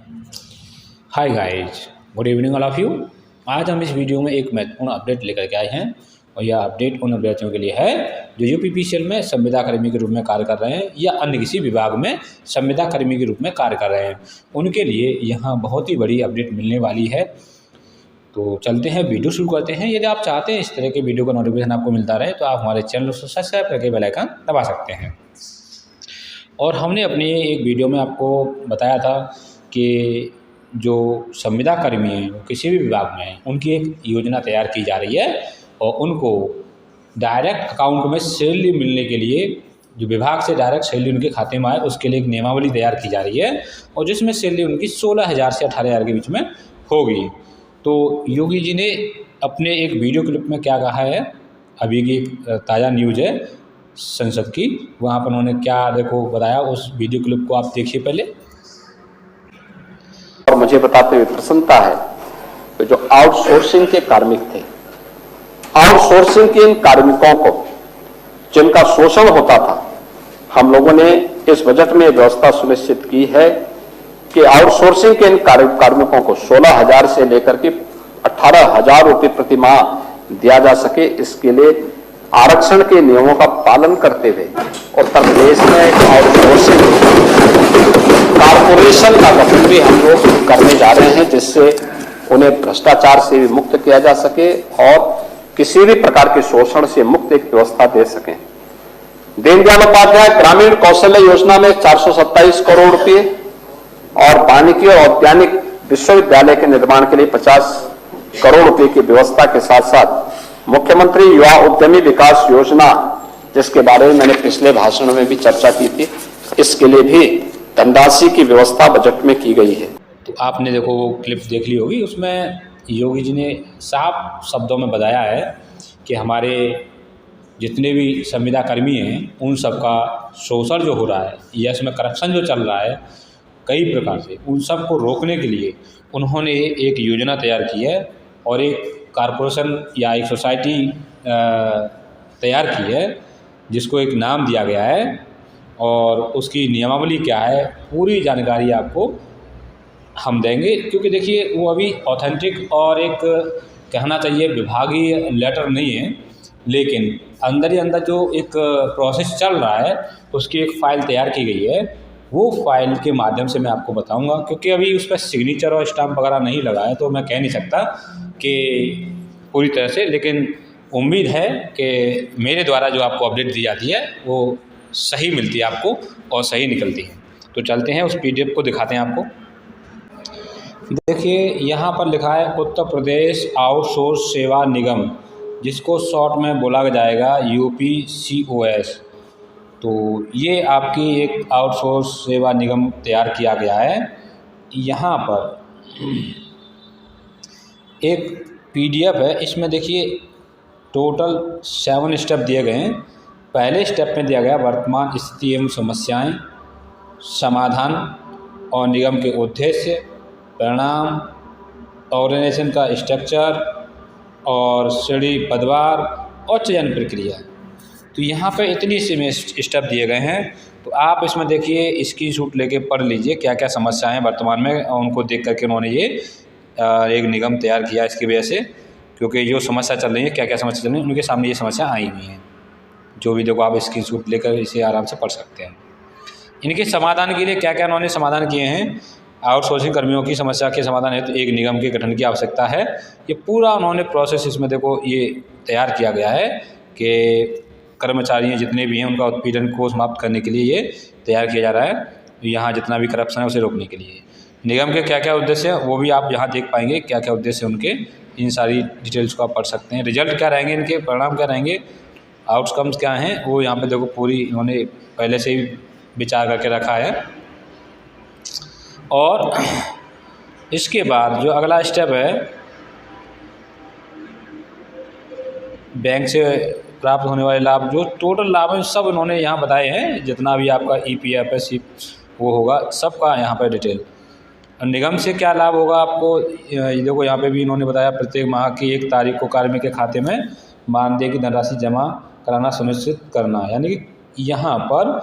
Hi guys, good evening all of you. आज हम इस वीडियो में एक महत्वपूर्ण अपडेट लेकर के आए हैं और यह अपडेट उन अभ्यर्थियों के लिए है जो यूपीपीसीएल में संविदा कर्मी के रूप में कार्य कर रहे हैं या अन्य किसी विभाग में संविदा कर्मी के रूप में कार्य कर रहे हैं। उनके लिए यहाँ बहुत ही बड़ी अपडेट मिलने वाली है। तो चलते हैं, वीडियो शुरू करते हैं। यदि आप चाहते हैं इस तरह के वीडियो का नोटिफिकेशन आपको मिलता रहे तो आप हमारे चैनल को सब्सक्राइब करके बेल आइकन दबा सकते हैं। और हमने अपनी एक वीडियो में आपको बताया था कि जो संविदा कर्मी हैं वो किसी भी विभाग में हैं, उनकी एक योजना तैयार की जा रही है और उनको डायरेक्ट अकाउंट में सैलरी मिलने के लिए, जो विभाग से डायरेक्ट सैलरी उनके खाते में आए, उसके लिए एक नियमावली तैयार की जा रही है और जिसमें सैलरी उनकी 16,000 से 18,000 के बीच में होगी। तो योगी जी ने अपने एक वीडियो क्लिप में क्या कहा है, अभी की ताज़ा न्यूज़ है संसद की, वहाँ पर उन्होंने क्या देखो बताया, उस वीडियो क्लिप को आप देखिए पहले। और मुझे बताते हुए प्रसन्नता है कि जो आउटसोर्सिंग के कार्मिक थे, आउटसोर्सिंग के इन कार्मिकों को जिनका शोषण होता था, हम लोगों ने इस बजट में व्यवस्था सुनिश्चित की है कि आउटसोर्सिंग के इन कार्मिकों को 16,000 से लेकर के 18,000 रुपये प्रति माह दिया जा सके। इसके लिए आरक्षण के नियमों का पालन करते हुए उत्तर प्रदेश में एक आउटसोर्सिंग कारपोरेशन का गठन भी हम लोग करने जा रहे हैं, जिससे उन्हें भ्रष्टाचार से भी मुक्त किया जा सके और किसी भी प्रकार के शोषण से मुक्त एक व्यवस्था दे सकें। दीनदयाल उपाध्याय ग्रामीण कौशल्य योजना में 427 करोड़ रुपए और वानिकी और औद्यानिक विश्वविद्यालय के निर्माण के लिए 50 करोड़ रुपए की व्यवस्था के साथ साथ मुख्यमंत्री युवा उद्यमी विकास योजना, जिसके बारे में मैंने पिछले भाषण में भी चर्चा की थी, इसके लिए भी धनराशि की व्यवस्था बजट में की गई है। तो आपने देखो वो क्लिप देख ली होगी, उसमें योगी जी ने साफ शब्दों में बताया है कि हमारे जितने भी संविदा कर्मी हैं उन सब का शोषण जो हो रहा है या इसमें करप्शन जो चल रहा है कई प्रकार से, उन सब को रोकने के लिए उन्होंने एक योजना तैयार की है और एक कारपोरेशन या एक सोसाइटी तैयार की है जिसको एक नाम दिया गया है और उसकी नियमावली क्या है, पूरी जानकारी आपको हम देंगे। क्योंकि देखिए वो अभी ऑथेंटिक और एक कहना चाहिए विभागीय लेटर नहीं है, लेकिन अंदर ही अंदर जो एक प्रोसेस चल रहा है उसकी एक फ़ाइल तैयार की गई है। वो फाइल के माध्यम से मैं आपको बताऊंगा, क्योंकि अभी उस पर सिग्नेचर और स्टाम्प वगैरह नहीं लगा है तो मैं कह नहीं सकता कि पूरी तरह से, लेकिन उम्मीद है कि मेरे द्वारा जो आपको अपडेट दी जाती है वो सही मिलती है आपको और सही निकलती है। तो चलते हैं, उस PDF को दिखाते हैं आपको। देखिए यहाँ पर लिखा है उत्तर प्रदेश आउटसोर्स सेवा निगम, जिसको शॉर्ट में बोला जाएगा UPCOS। तो ये आपकी एक आउटसोर्स सेवा निगम तैयार किया गया है। यहाँ पर एक PDF है, इसमें देखिए टोटल 7 स्टेप दिए गए हैं। पहले स्टेप में दिया गया वर्तमान स्थिति एवं समस्याएं, समाधान और निगम के उद्देश्य, परिणाम, ऑर्गेनाइजेशन का स्ट्रक्चर और श्रेणी पदवार और चयन प्रक्रिया। तो यहाँ पे इतनी सी स्टेप दिए गए हैं। तो आप इसमें देखिए स्क्रीनशॉट लेके पढ़ लीजिए क्या क्या समस्याएं हैं वर्तमान में, और उनको देख करके उन्होंने ये एक निगम तैयार किया इसकी वजह से, क्योंकि जो समस्या चल रही है, क्या क्या समस्या चल रही है, उनके सामने ये समस्या आई हुई हैं। जो भी देखो आप स्क्रीनशॉट लेकर इसे आराम से पढ़ सकते हैं। इनके समाधान के लिए क्या क्या उन्होंने समाधान किए हैं, आउटसोर्सिंग कर्मियों की समस्या के समाधान है तो एक निगम के गठन की आवश्यकता है। ये पूरा उन्होंने प्रोसेस इसमें देखो ये तैयार किया गया है कि कर्मचारी जितने भी हैं उनका उत्पीड़न को समाप्त करने के लिए ये तैयार किया जा रहा है। यहाँ जितना भी करप्शन है उसे रोकने के लिए निगम के क्या क्या उद्देश्य हैं वो भी आप यहाँ देख पाएंगे, क्या क्या उद्देश्य उनके, इन सारी डिटेल्स को आप पढ़ सकते हैं। रिजल्ट क्या रहेंगे, इनके परिणाम क्या रहेंगे, आउटकम्स क्या हैं, वो यहाँ पे देखो पूरी इन्होंने पहले से ही विचार करके रखा है। और इसके बाद जो अगला स्टेप है, बैंक से प्राप्त होने वाले लाभ, जो टोटल लाभ हैं सब उन्होंने यहाँ बताए हैं, जितना भी आपका EPFS वो होगा सबका यहाँ पर डिटेल। निगम से क्या लाभ होगा आपको, देखो यहाँ पे भी इन्होंने बताया प्रत्येक माह की 1 तारीख को कार्मिक के खाते में मानदेय की धनराशि जमा कराना सुनिश्चित करना। यानी कि यहाँ पर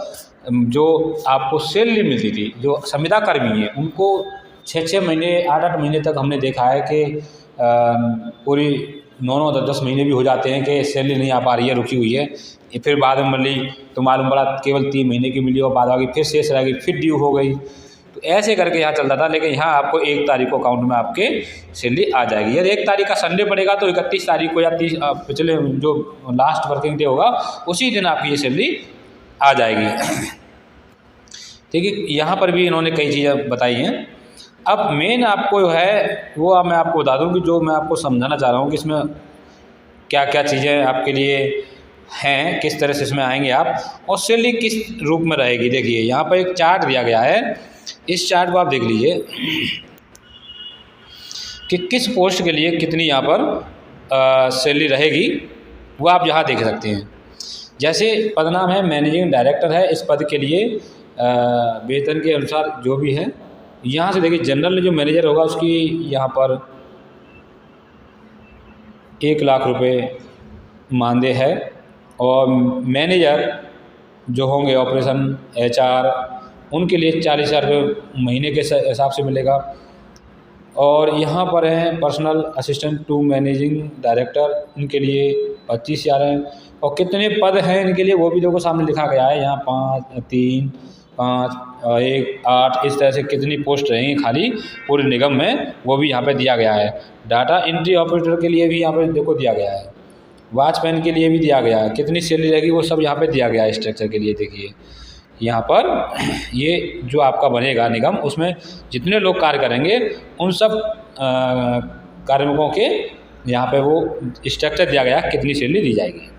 जो आपको सैलरी मिलती थी, जो संविदा कर्मी हैं उनको 6-6 महीने 8-8 महीने तक हमने देखा है कि पूरी 9-9 10-10 महीने भी हो जाते हैं कि सैलरी नहीं आ पा रही है, रुकी हुई है। ये फिर बाद में मिली तो मालूम पड़ा केवल 3 महीने की मिली और बाद आ गई, फिर शेष रह गई, फिर ड्यू हो गई। तो ऐसे करके यहाँ चलता था, लेकिन यहाँ आपको 1 तारीख को अकाउंट में आपके सैलरी आ जाएगी। यदि 1 तारीख का संडे पड़ेगा तो 31 तारीख को या 30 पिछले जो लास्ट वर्किंग डे होगा उसी दिन आपकी ये सैलरी आ जाएगी। ठीक है, यहाँ पर भी इन्होंने कई चीज़ें बताई हैं। अब मेन आपको जो है वो अब मैं आपको बता दूं कि जो मैं आपको समझाना चाह रहा हूँ कि इसमें क्या क्या चीज़ें आपके लिए हैं, किस तरह से इसमें आएंगे आप और सैलरी किस रूप में रहेगी। देखिए यहाँ पर एक चार्ट दिया गया है, इस चार्ट को आप देख लीजिए कि किस पोस्ट के लिए कितनी यहाँ पर सैलरी रहेगी, वो आप यहाँ देख सकते हैं। जैसे पद नाम है मैनेजिंग डायरेक्टर है, इस पद के लिए वेतन के अनुसार जो भी है यहाँ से देखिए जनरल जो मैनेजर होगा उसकी यहाँ पर 1 लाख रुपए मानदेय है और मैनेजर जो होंगे ऑपरेशन HR उनके लिए 40,000 रुपये महीने के हिसाब से मिलेगा। और यहाँ पर हैं personal assistant to managing director, इनके लिए 25,000 हैं। और कितने पद हैं इनके लिए वो भी देखो सामने लिखा गया है, यहाँ 5, 3, 5, 1, 8 इस तरह से कितनी पोस्ट रहेंगी खाली पूरे निगम में वो भी यहाँ पे दिया गया है। डाटा एंट्री ऑपरेटर के लिए भी यहाँ पे देखो दिया गया है, वॉचमैन के लिए भी दिया गया है, कितनी सैलरी रहेगी वो सब यहाँ पे दिया गया है। स्ट्रक्चर के लिए देखिए यहाँ पर ये जो आपका बनेगा निगम, उसमें जितने लोग कार्य करेंगे उन सब कार्मिकों के यहाँ पे वो स्ट्रक्चर दिया गया कितनी सैलरी दी जाएगी।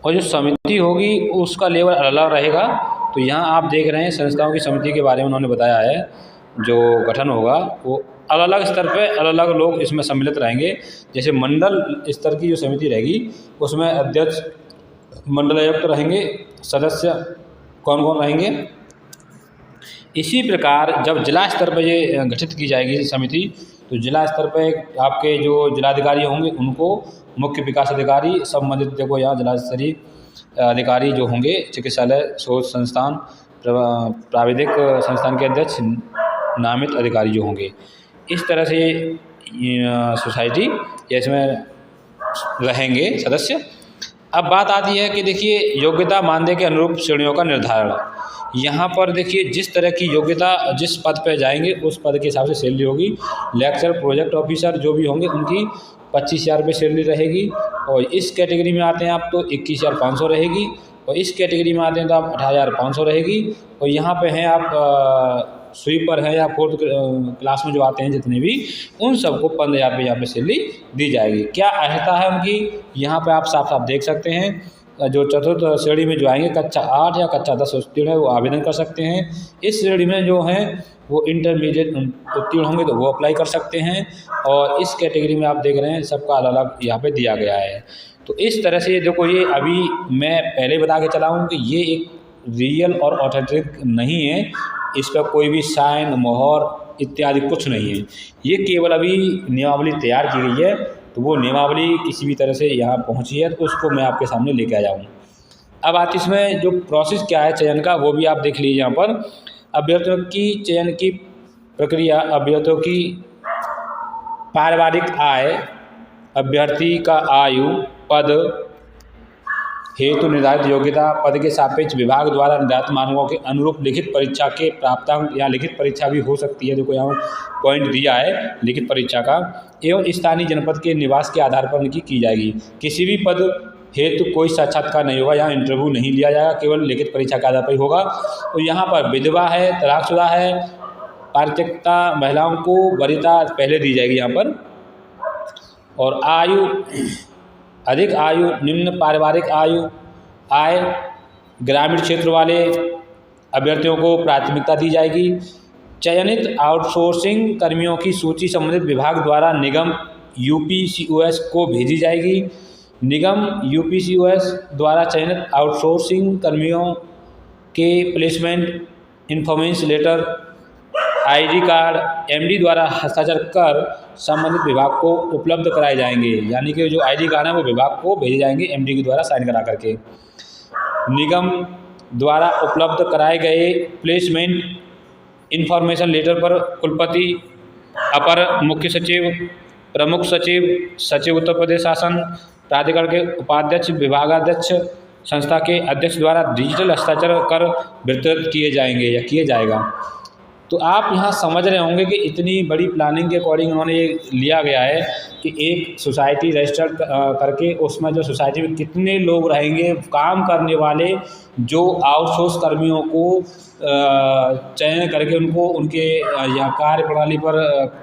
और जो समिति होगी उसका लेवल अलग रहेगा। तो यहाँ आप देख रहे हैं संस्थाओं की समिति के बारे में उन्होंने बताया है, जो गठन होगा वो अलग अलग स्तर पे अलग अलग लोग इसमें सम्मिलित रहेंगे। जैसे मंडल स्तर की जो समिति रहेगी उसमें अध्यक्ष, मंडलायुक्त रहेंगे, सदस्य कौन कौन रहेंगे। इसी प्रकार जब जिला स्तर पर ये गठित की जाएगी समिति तो जिला स्तर पर आपके जो जिलाधिकारी होंगे उनको मुख्य विकास अधिकारी संबंधित देखो यहाँ जिला स्तरीय अधिकारी जो होंगे, चिकित्सालय शोध संस्थान प्राविधिक संस्थान के अध्यक्ष नामित अधिकारी जो होंगे, इस तरह से सोसाइटी या इसमें रहेंगे सदस्य। अब बात आती है कि देखिए योग्यता मानदेय के अनुरूप श्रेणियों का निर्धारण। यहाँ पर देखिए जिस तरह की योग्यता जिस पद पर जाएंगे उस पद के हिसाब से सैलरी होगी। लेक्चर प्रोजेक्ट ऑफिसर जो भी होंगे उनकी 25,000 रुपये सैलरी रहेगी। और इस कैटेगरी में आते हैं आप तो 21,500 रहेगी। और इस कैटेगरी में आते हैं तो आप 18,500 रहेगी। और यहाँ पे हैं आप स्वीपर हैं या 4th क्लास में जो आते हैं जितने भी, उन सबको 15,000 रुपये यहाँ पे सैलरी दी जाएगी। क्या अर्हता है उनकी, यहाँ पे आप साफ साफ देख सकते हैं। जो चतुर्थ श्रेणी में जो आएंगे कक्षा 8 या कक्षा 10 उत्तीर्ण है वो आवेदन कर सकते हैं। इस श्रेणी में जो हैं वो इंटरमीडिएट उत्तीर्ण होंगे तो वो अप्लाई कर सकते हैं। और इस कैटेगरी में आप देख रहे हैं सबका अलग अलग यहाँ पे दिया गया है। तो इस तरह से देखो, ये अभी मैं पहले बता के चला हूँ कि ये एक रियल और ऑथेंटिक नहीं है, इस पर कोई भी साइन मोहर इत्यादि कुछ नहीं है। ये केवल अभी नियमावली तैयार की गई है, तो वो नियमावली किसी भी तरह से यहाँ पहुँची है तो उसको मैं आपके सामने लेके आया हूँ। अब आती इसमें जो प्रोसेस क्या है चयन का वो भी आप देख लीजिए। यहाँ पर अभ्यर्थियों की चयन की प्रक्रिया, अभ्यर्थियों की पारिवारिक आय, अभ्यर्थी का आयु, पद हेतु निर्धारित योग्यता, पद के सापेक्ष विभाग द्वारा निर्धारित मानकों के अनुरूप लिखित परीक्षा के प्राप्तांक, या लिखित परीक्षा भी हो सकती है, देखो यहाँ पॉइंट दिया है लिखित परीक्षा का, एवं स्थानीय जनपद के निवास के आधार पर उनकी की जाएगी। किसी भी पद हेतु कोई साक्षात्कार नहीं होगा, यहाँ इंटरव्यू नहीं लिया जाएगा, केवल लिखित परीक्षा के आधार पर ही होगा। और यहाँ पर विधवा है, तलाकशुदा है, पारित्यक्ता महिलाओं को वरीयता पहले दी जाएगी यहाँ पर। और आयु, अधिक आयु, निम्न पारिवारिक आयु, आय, ग्रामीण क्षेत्र वाले अभ्यर्थियों को प्राथमिकता दी जाएगी। चयनित आउटसोर्सिंग कर्मियों की सूची संबंधित विभाग द्वारा निगम UPCOS को भेजी जाएगी। निगम UPCOS द्वारा चयनित आउटसोर्सिंग कर्मियों के placement information letter, ID card MD द्वारा हस्ताक्षर कर संबंधित विभाग को उपलब्ध कराए जाएंगे। यानी कि जो ID कार्ड है वो विभाग को भेजे जाएंगे MD के द्वारा साइन करा करके। निगम द्वारा उपलब्ध कराए गए प्लेसमेंट इंफॉर्मेशन लेटर पर कुलपति, अपर मुख्य सचिव, प्रमुख सचिव, सचिव उत्तर प्रदेश शासन, प्राधिकरण के उपाध्यक्ष, विभागाध्यक्ष, संस्था के अध्यक्ष द्वारा डिजिटल हस्ताक्षर कर वितरित किए जाएंगे या किया जाएगा। तो आप यहाँ समझ रहे होंगे कि इतनी बड़ी प्लानिंग के अकॉर्डिंग उन्होंने ये लिया गया है कि एक सोसाइटी रजिस्टर करके उसमें जो सोसाइटी में कितने लोग रहेंगे, काम करने वाले जो आउटसोर्स कर्मियों को चयन करके उनको उनके यहाँ कार्य प्रणाली पर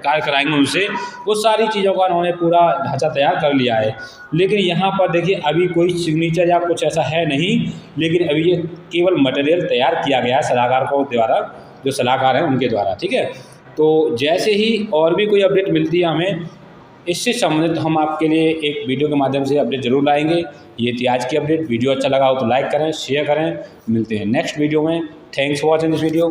कार्य कराएंगे उनसे, वो सारी चीज़ों का उन्होंने पूरा ढांचा तैयार कर लिया है। लेकिन यहाँ पर देखिए अभी कोई सिग्नेचर या कुछ ऐसा है नहीं, लेकिन अभी ये केवल मटेरियल तैयार किया गया है सलाहकारों द्वारा, जो सलाहकार हैं उनके द्वारा, ठीक है। तो जैसे ही और भी कोई अपडेट मिलती है हमें इससे संबंधित, हम आपके लिए एक वीडियो के माध्यम से अपडेट जरूर लाएंगे। ये थी आज की अपडेट। वीडियो अच्छा लगा हो तो लाइक करें, शेयर करें। मिलते हैं नेक्स्ट वीडियो में। Thanks for watching this video.